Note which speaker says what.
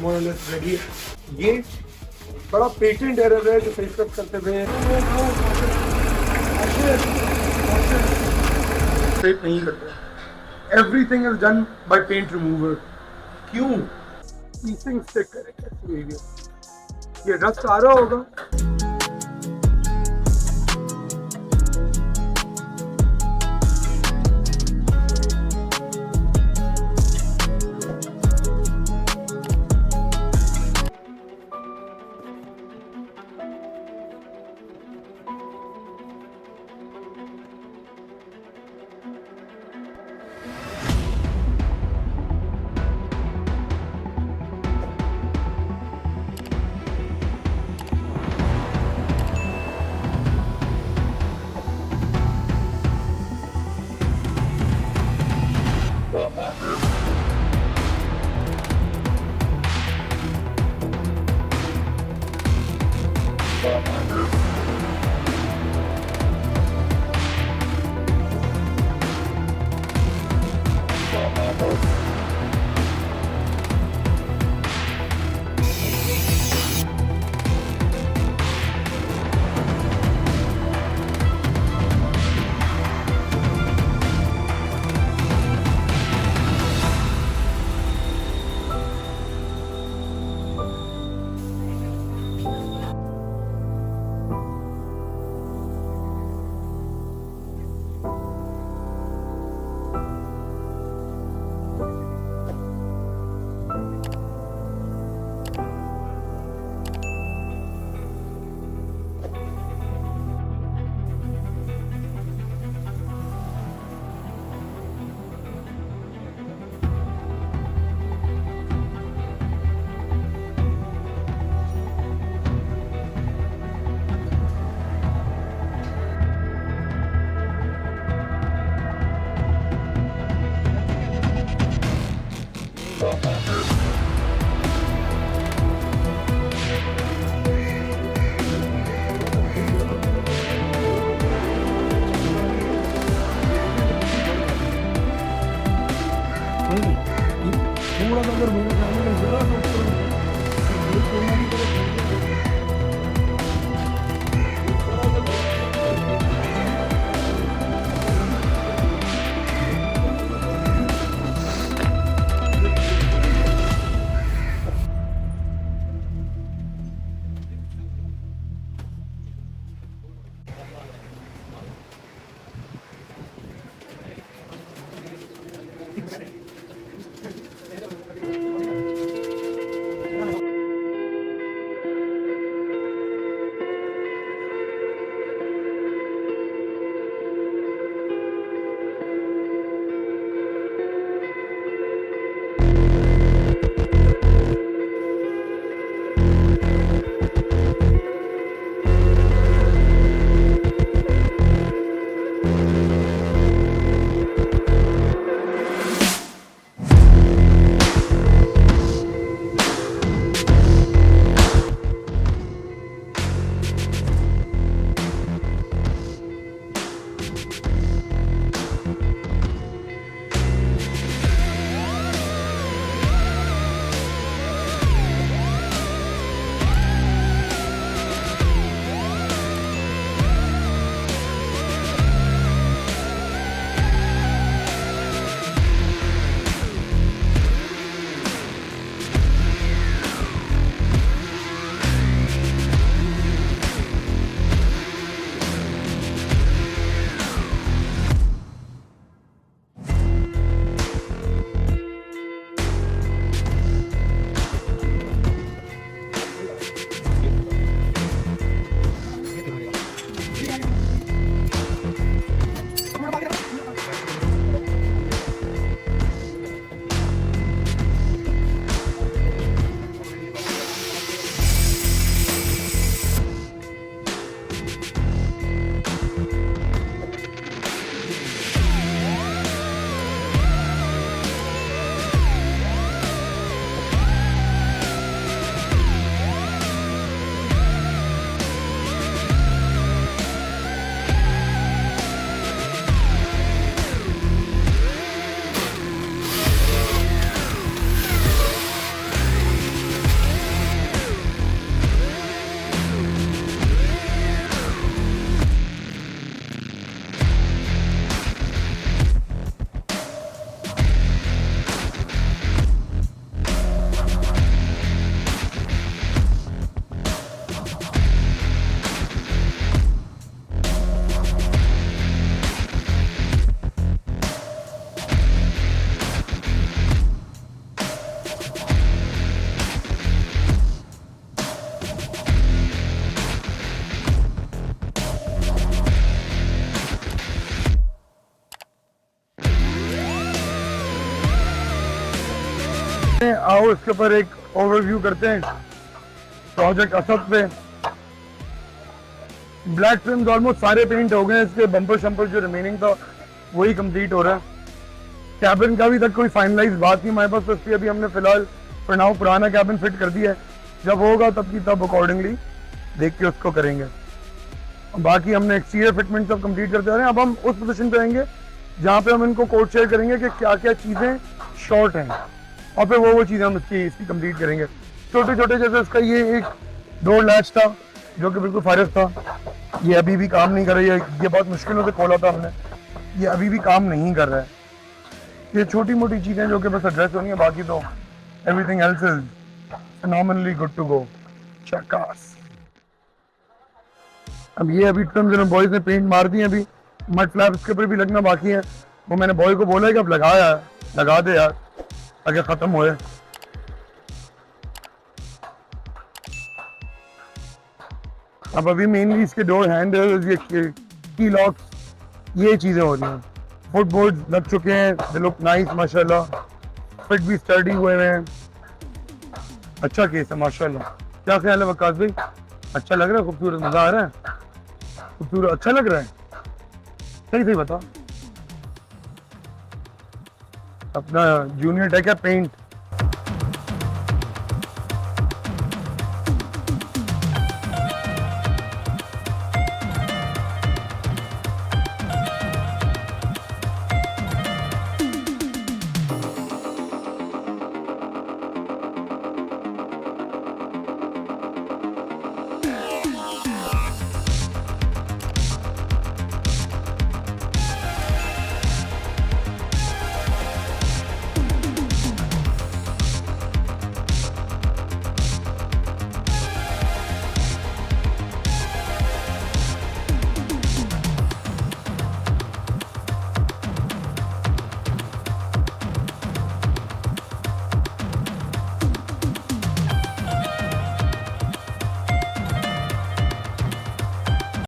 Speaker 1: more or less ready है. ये बड़ा पेटेंट एरर है जो फेस करते हुए स्ट्रेट नहीं करते. Everything is done by paint remover. क्यों? ईसिंग स्टिक करेंगे. ये रस्ट आ रहा होगा. आओ इसके ऊपर एक ओवरव्यू करते हैं प्रोजेक्ट असद पे। ब्लैक ट्रिम्स ऑलमोस्ट सारे पेंट हो गए हैं, इसके बम्पर शम्पर जो रिमेनिंग था वही कंप्लीट हो रहा है। कैबिन का अभी तक कोई फाइनलाइज बात नहीं हमारे पास, तो इसलिए अभी हमने फिलहाल फॉर नाउ पुराना कैबिन फिट कर दिया है, जब होगा तब की तब अकॉर्डिंगली देख के उसको करेंगे। बाकी हमने एक्सटीरियर फिटमेंट सब कंप्लीट करते आ रहे हैं। अब हम उस पोजीशन पे आएंगे जहाँ पे हम इनको कोड शेयर करेंगे कि क्या क्या चीज़ें शॉर्ट हैं, और फिर वो चीज़ें हम इसकी कंप्लीट करेंगे। छोटे छोटे जैसे इसका ये एक डोर लैच था जो कि बिल्कुल फारिग था, ये अभी भी काम नहीं कर रही है, ये बहुत मुश्किलों से खोला था हमने, ये अभी भी काम नहीं कर रहा है। ये छोटी मोटी चीज़ें जो कि बस एड्रेस होनी है, बाकी तो everything else is phenomenally good to go. चकास। अब ये अभी ट्रिम्स बॉयज ने पेंट मार दिए, अभी मड फ्लैप्स के ऊपर भी लगना बाकी है। वो मैंने बॉय को बोला है कि अब लगा दे यार अगर ख़त्म होए। अब अभी मेनली इसके डोर हैंडल्स, ये की लॉक्स, ये चीज़ें हो रही हैं। फुटबोर्ड लग चुके हैं, दे लुक नाइस माशाल्लाह, फिट भी स्टडी हुए हैं। अच्छा केस है माशाल्लाह। क्या ख्याल है वकास भाई? अच्छा लग रहा है? खूबसूरत, मज़ा आ रहा है? खूबसूरत अच्छा लग रहा है? सही बता। अपना जूनियर टेक है पेंट,